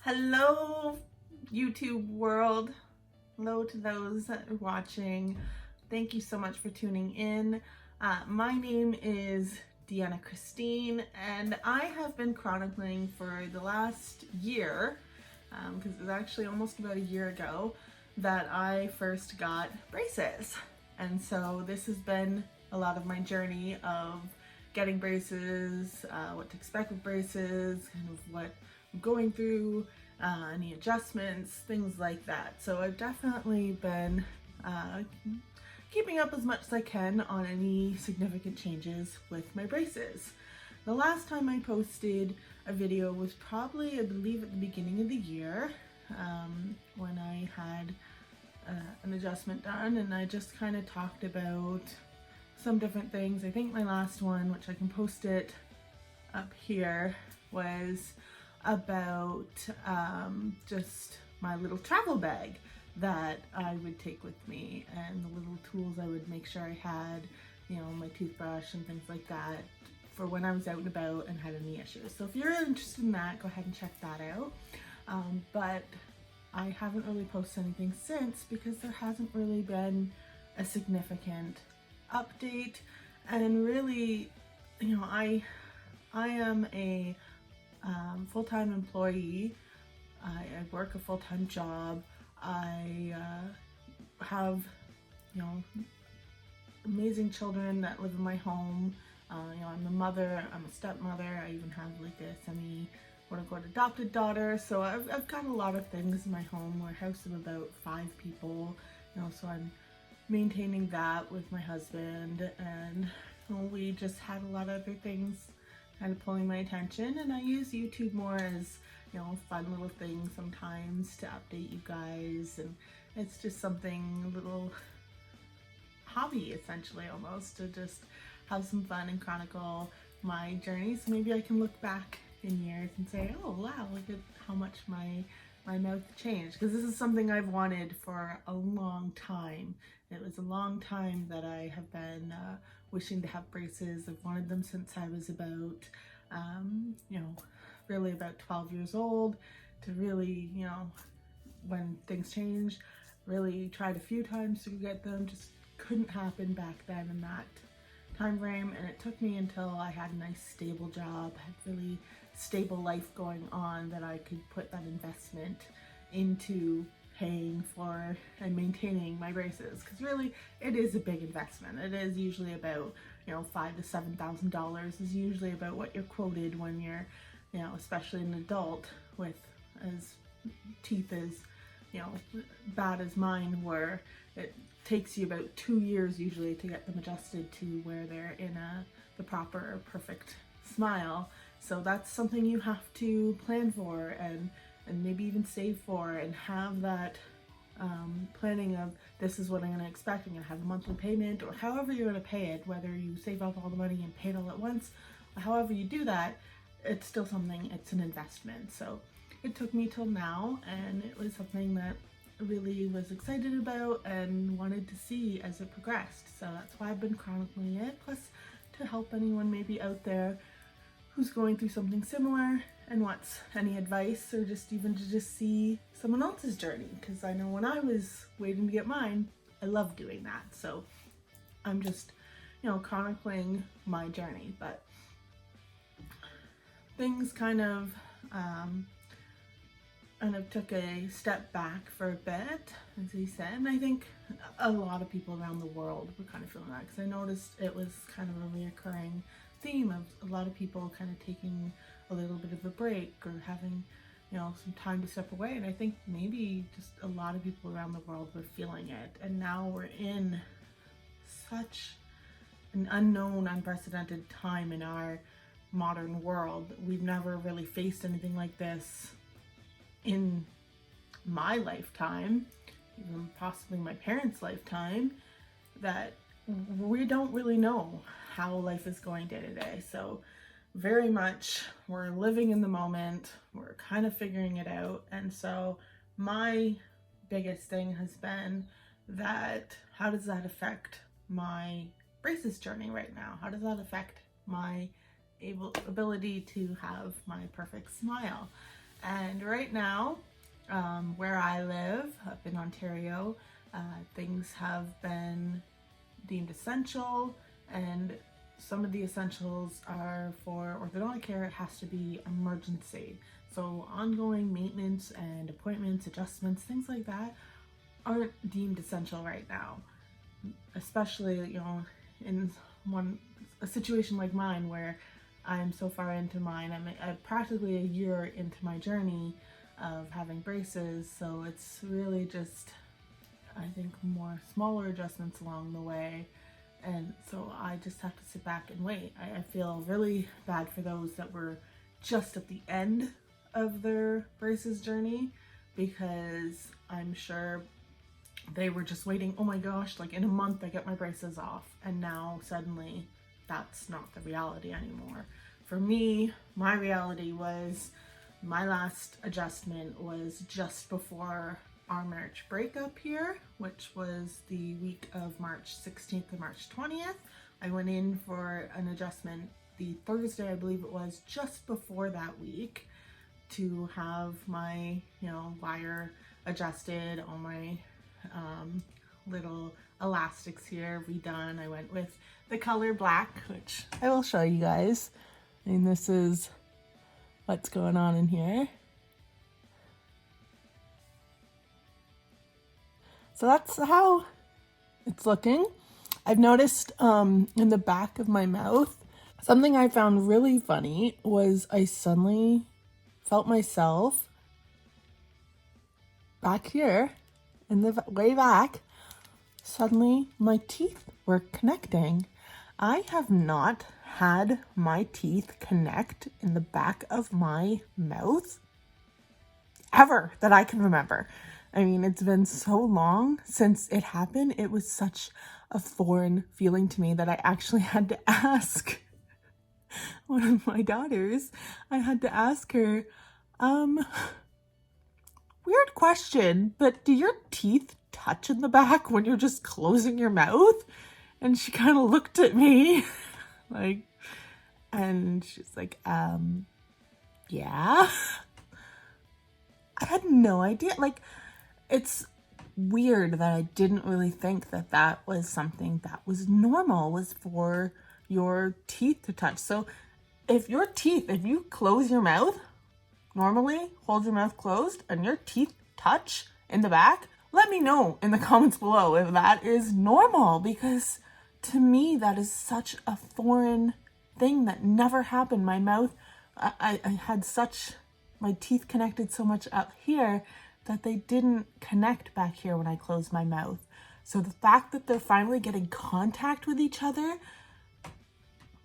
Hello, YouTube world. Hello to those that are watching. Thank you so much for tuning in. My name is Deanna Christine, and I have been chronicling for the last year, because it was actually almost about a year ago that I first got braces. And so this has been a lot of my journey of getting braces, what to expect with braces, kind of what I'm going through, any adjustments, things like that. So I've definitely been keeping up as much as I can on any significant changes with my braces. The last time I posted a video was probably, I believe, at the beginning of the year, when I had an adjustment done, and I just kind of talked about some different things. I think my last one, which I can post it up here, was about just my little travel bag that I would take with me and the little tools I would make sure I had, you know, my toothbrush and things like that for when I was out and about and had any issues. So if you're interested in that, go ahead and check that out. But I haven't really posted anything since because there hasn't really been a significant update. And really, you know, I am a full-time employee. I work a full-time job. I have, you know, amazing children that live in my home. You know, I'm a mother, I'm a stepmother. I even have like a quote-unquote adopted daughter. So I've got a lot of things in my home. We're a house of about 5 people, you know, so I'm maintaining that with my husband, and you know, we just had a lot of other things kind of pulling my attention, and I use YouTube more as, you know, fun little things sometimes to update you guys, and it's just something, a little hobby essentially, almost, to just have some fun and chronicle my journey. So maybe I can look back in years and say, oh wow, look at how much my mouth changed, because this is something I've wanted for a long time. It was a long time that I have been wishing to have braces. I've wanted them since I was about, you know, really about 12 years old, to really, you know, when things changed, really tried a few times to get them, just couldn't happen back then in that time frame. And it took me until I had a nice stable job, had really stable life going on, that I could put that investment into paying for and maintaining my braces, because really it is a big investment. It is usually about, you know, $5,000 to $7,000 is usually about what you're quoted when you're, you know, especially an adult with as teeth as, you know, bad as mine were. It takes you about 2 years usually to get them adjusted to where they're in the proper perfect smile. So that's something you have to plan for, and maybe even save for, and have that planning of, this is what I'm going to expect. I'm going to have a monthly payment, or however you're going to pay it, whether you save up all the money and pay it all at once, however you do that, it's still something, it's an investment. So it took me till now, and it was something that I really was excited about and wanted to see as it progressed. So that's why I've been chronicling it, plus to help anyone maybe out there who's going through something similar and wants any advice, or just even to just see someone else's journey, because I know when I was waiting to get mine, I loved doing that. So I'm just, you know, chronicling my journey. But things kind of took a step back for a bit, as he said, and I think a lot of people around the world were kind of feeling that, because I noticed it was kind of a reoccurring theme of a lot of people kind of taking a little bit of a break, or having, you know, some time to step away. And I think maybe just a lot of people around the world were feeling it, and now we're in such an unknown, unprecedented time in our modern world. We've never really faced anything like this in my lifetime, even possibly my parents' lifetime, that we don't really know how life is going day to day. So very much we're living in the moment, we're kind of figuring it out. And so my biggest thing has been that, how does that affect my braces journey right now? How does that affect my ability to have my perfect smile? And right now, where I live up in Ontario, things have been deemed essential, and some of the essentials are for orthodontic care. It has to be emergency. So ongoing maintenance and appointments, adjustments, things like that aren't deemed essential right now. Especially, in a situation like mine where I'm so far into mine. I'm practically a year into my journey of having braces, so it's really just, I think, more smaller adjustments along the way. And so I just have to sit back and wait. I feel really bad for those that were just at the end of their braces journey, because I'm sure they were just waiting, oh my gosh, like in a month I get my braces off, and now suddenly that's not the reality anymore. For me, my reality was my last adjustment was just before our March breakup here, which was the week of March 16th to March 20th. I went in for an adjustment the Thursday, I believe it was, just before that week, to have my, wire adjusted, all my little elastics here redone. I went with the color black, which I will show you guys. And this is what's going on in here. So that's how it's looking. I've noticed in the back of my mouth, something I found really funny was I suddenly felt myself back here in the way back. Suddenly my teeth were connecting. I have not had my teeth connect in the back of my mouth ever that I can remember. I mean, it's been so long since it happened. It was such a foreign feeling to me that I actually had to ask one of my daughters. I had to ask her, weird question, but do your teeth touch in the back when you're just closing your mouth? And she kind of looked at me like, and she's like, yeah. I had no idea. Like, it's weird that I didn't really think that that was something that was normal, was for your teeth to touch. So if you close your mouth, normally hold your mouth closed, and your teeth touch in the back, let me know in the comments below if that is normal, because to me that is such a foreign thing that never happened. My mouth, I had my teeth connected so much up here that they didn't connect back here when I closed my mouth. So the fact that they're finally getting contact with each other,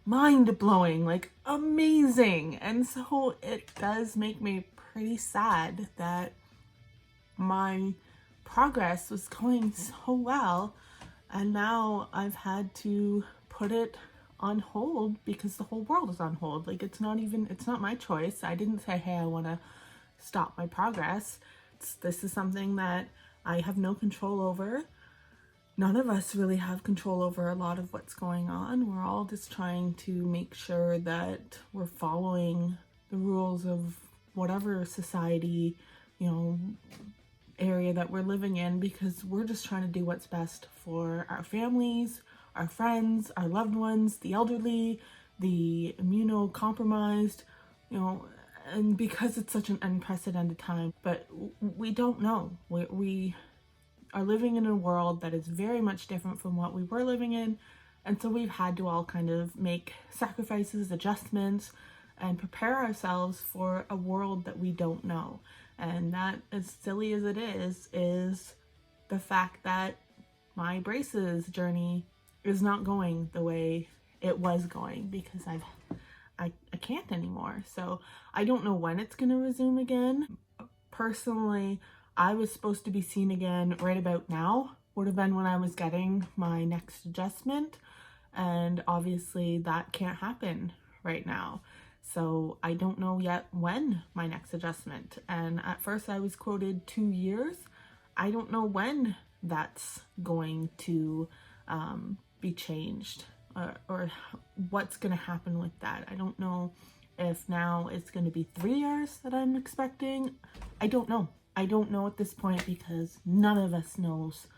mind-blowing, like amazing. And so it does make me pretty sad that my progress was going so well, and now I've had to put it on hold because the whole world is on hold. Like, it's not my choice. I didn't say, hey, I want to stop my progress. This is something that I have no control over. None of us really have control over a lot of what's going on. We're all just trying to make sure that we're following the rules of whatever society, area that we're living in, because we're just trying to do what's best for our families, our friends, our loved ones, the elderly, the immunocompromised, and because it's such an unprecedented time. But we don't know. We are living in a world that is very much different from what we were living in, and so we've had to all kind of make sacrifices, adjustments, and prepare ourselves for a world that we don't know. And that, as silly as it is the fact that my braces journey is not going the way it was going, because I can't anymore. So I don't know when it's going to resume again. Personally, I was supposed to be seen again right about now. Would have been when I was getting my next adjustment, and obviously that can't happen right now. So I don't know yet when my next adjustment. And at first I was quoted 2 years. I don't know when that's going to be changed, or what's going to happen with that. I don't know If now it's going to be 3 years that I'm expecting, I don't know. I don't know at this point because none of us knows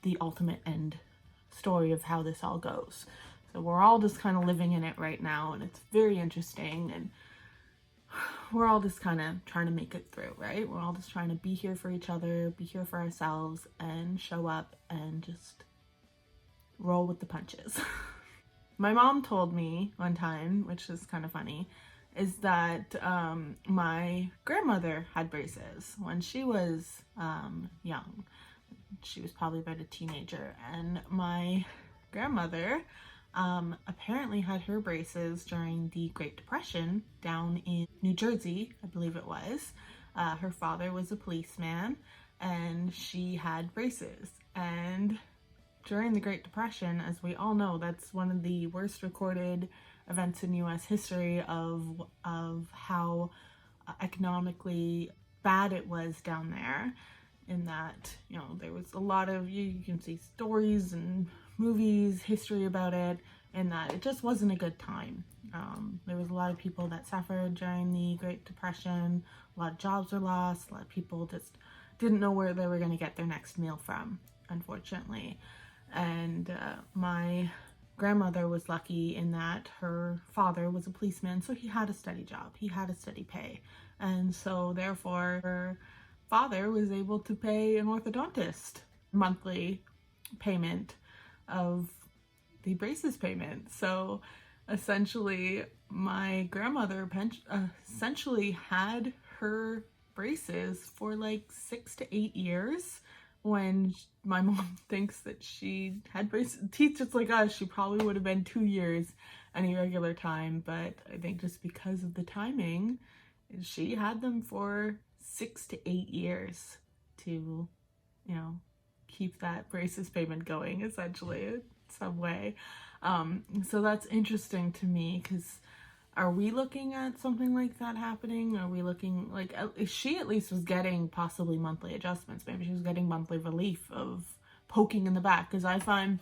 the ultimate end story of how this all goes. So we're all just kind of living in it right now, and it's very interesting, and we're all just kind of trying to make it through, right? We're all just trying to be here for each other, be here for ourselves, and show up and just roll with the punches. My mom told me one time, which is kind of funny, is that my grandmother had braces when she was young. She was probably about a teenager, and my grandmother apparently had her braces during the Great Depression down in New Jersey, I believe it was. Her father was a policeman, and she had braces. And during the Great Depression, as we all know, that's one of the worst recorded events in U.S. history of how economically bad it was down there. In that, you know, there was a lot of, you can see stories and movies, history about it, and that it just wasn't a good time. There was a lot of people that suffered during the Great Depression. A lot of jobs were lost. A lot of people just didn't know where they were going to get their next meal from, unfortunately. And my grandmother was lucky in that her father was a policeman, so he had a steady job, he had a steady pay, and so therefore her father was able to pay an orthodontist monthly payment of the braces payment. So essentially my grandmother essentially had her braces for like 6 to 8 years, when my mom thinks that she had braces teeth just like us. She probably would have been 2 years any regular time, but I think just because of the timing, she had them for 6 to 8 years to, you know, keep that braces payment going, essentially, in some way. So that's interesting to me, because are we looking at something like that happening? Are we looking like, she at least was getting possibly monthly adjustments. Maybe she was getting monthly relief of poking in the back. Because I find,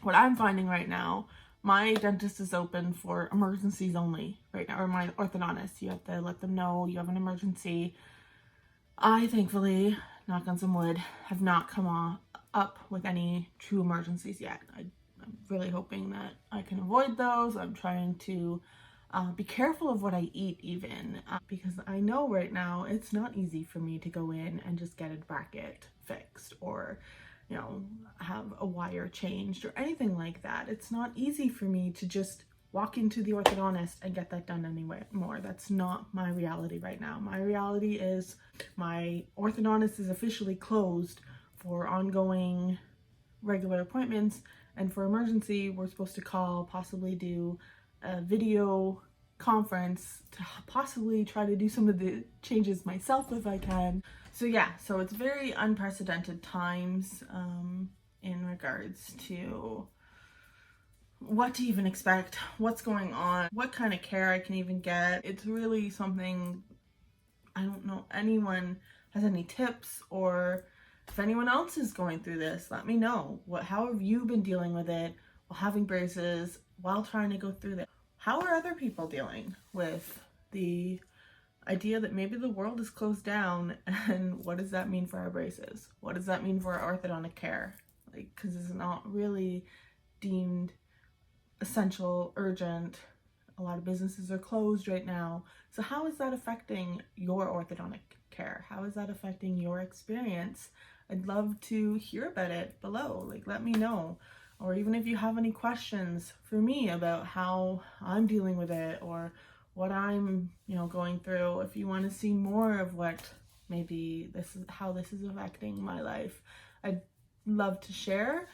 what I'm finding right now, my dentist is open for emergencies only right now, or my orthodontist. You have to let them know you have an emergency. I thankfully, knock on some wood, have not come up with any true emergencies yet. I'm really hoping that I can avoid those. I'm trying to be careful of what I eat even, because I know right now it's not easy for me to go in and just get a bracket fixed, or, you know, have a wire changed or anything like that. It's not easy for me to just walk into the orthodontist and get that done anymore. That's not my reality right now. My reality is my orthodontist is officially closed for ongoing regular appointments, and for emergency we're supposed to call, possibly do a video conference to possibly try to do some of the changes myself if I can. So yeah, so it's very unprecedented times in regards to what to even expect, what's going on, what kind of care I can even get. It's really something, I don't know anyone has any tips, or if anyone else is going through this, let me know. How have you been dealing with it while having braces, while trying to go through this? How are other people dealing with the idea that maybe the world is closed down, and what does that mean for our braces? What does that mean for our orthodontic care? Like, because it's not really deemed essential, urgent. A lot of businesses are closed right now. So how is that affecting your orthodontic care? How is that affecting your experience? I'd love to hear about it below. Like, let me know. Or even if you have any questions for me about how I'm dealing with it, or what I'm, you know, going through. If you want to see more of what maybe how this is affecting my life, I'd love to share.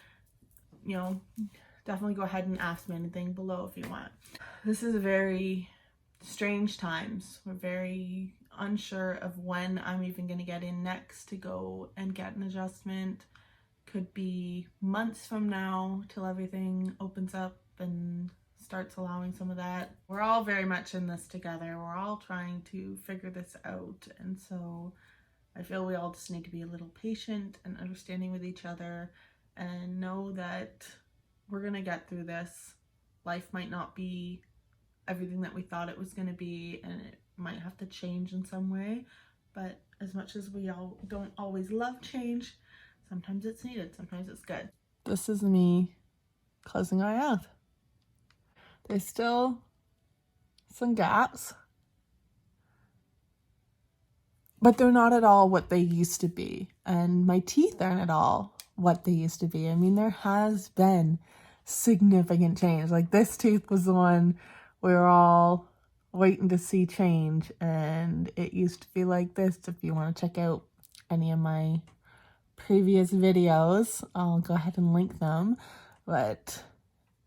You know, definitely go ahead and ask me anything below if you want. This is a very strange times. We're very unsure of when I'm even going to get in next to go and get an adjustment. Could be months from now till everything opens up and starts allowing some of that. We're all very much in this together. We're all trying to figure this out, and so I feel we all just need to be a little patient and understanding with each other, and know that we're gonna get through this. Life might not be everything that we thought it was going to be, and it might have to change in some way. But as much as we all don't always love change, sometimes it's needed, sometimes it's good. This is me closing my mouth. There's still some gaps, but they're not at all what they used to be. And my teeth aren't at all what they used to be. I mean, there has been significant change. Like, this tooth was the one we were all waiting to see change, and it used to be like this. If you want to check out any of my previous videos, I'll go ahead and link them, but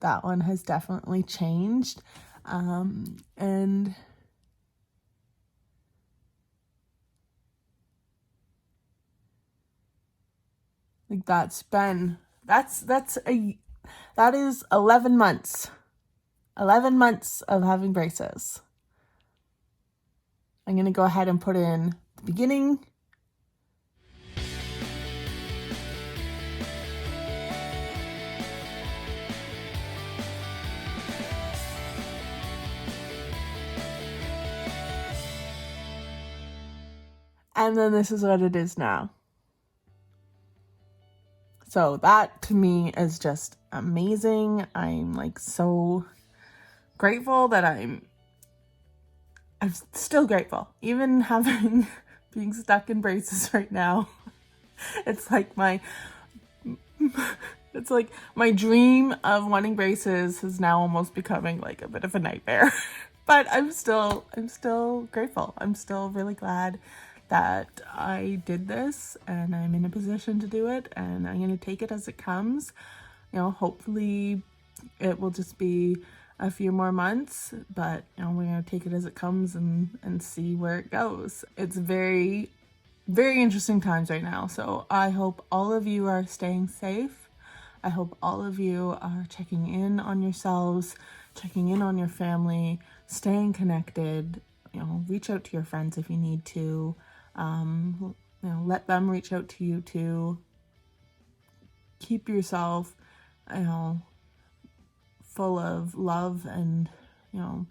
that one has definitely changed. And like, that is 11 months. 11 months of having braces. I'm going to go ahead and put in the beginning. And then this is what it is now. So that to me is just amazing. I'm like so grateful that I'm still grateful. Even being stuck in braces right now. It's like my dream of wanting braces is now almost becoming like a bit of a nightmare. But I'm still grateful. I'm still really glad that I did this, and I'm in a position to do it, and I'm going to take it as it comes. You know, hopefully it will just be a few more months, but you know, we're going to take it as it comes and see where it goes. It's very, very interesting times right now. So I hope all of you are staying safe. I hope all of you are checking in on yourselves, checking in on your family, staying connected. You know, reach out to your friends if you need to. You know, let them reach out to you too. Keep yourself, you know, full of love and, you know,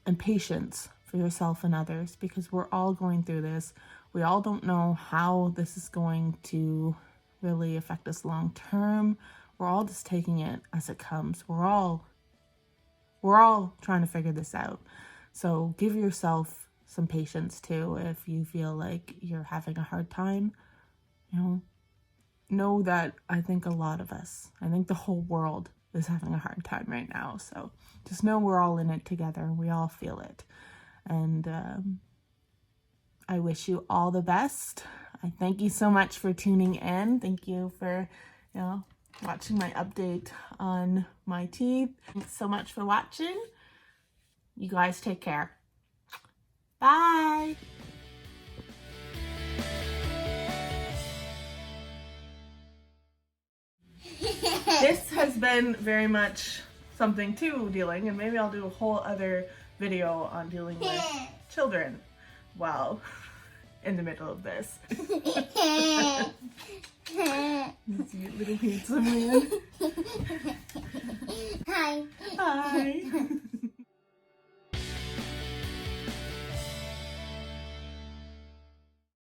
and patience for yourself and others, because we're all going through this. We all don't know how this is going to really affect us long term. We're all just taking it as it comes. We're all trying to figure this out. So give yourself some patience too. If you feel like you're having a hard time, you know that I think a lot of us, I think the whole world is having a hard time right now. So just know we're all in it together. We all feel it. And I wish you all the best. I thank you so much for tuning in. Thank you for, you know, watching my update on my teeth. Thanks so much for watching. You guys take care. Bye. This has been very much something too dealing, and maybe I'll do a whole other video on dealing with children while in the middle of this. You little handsome man. Hi. Hi.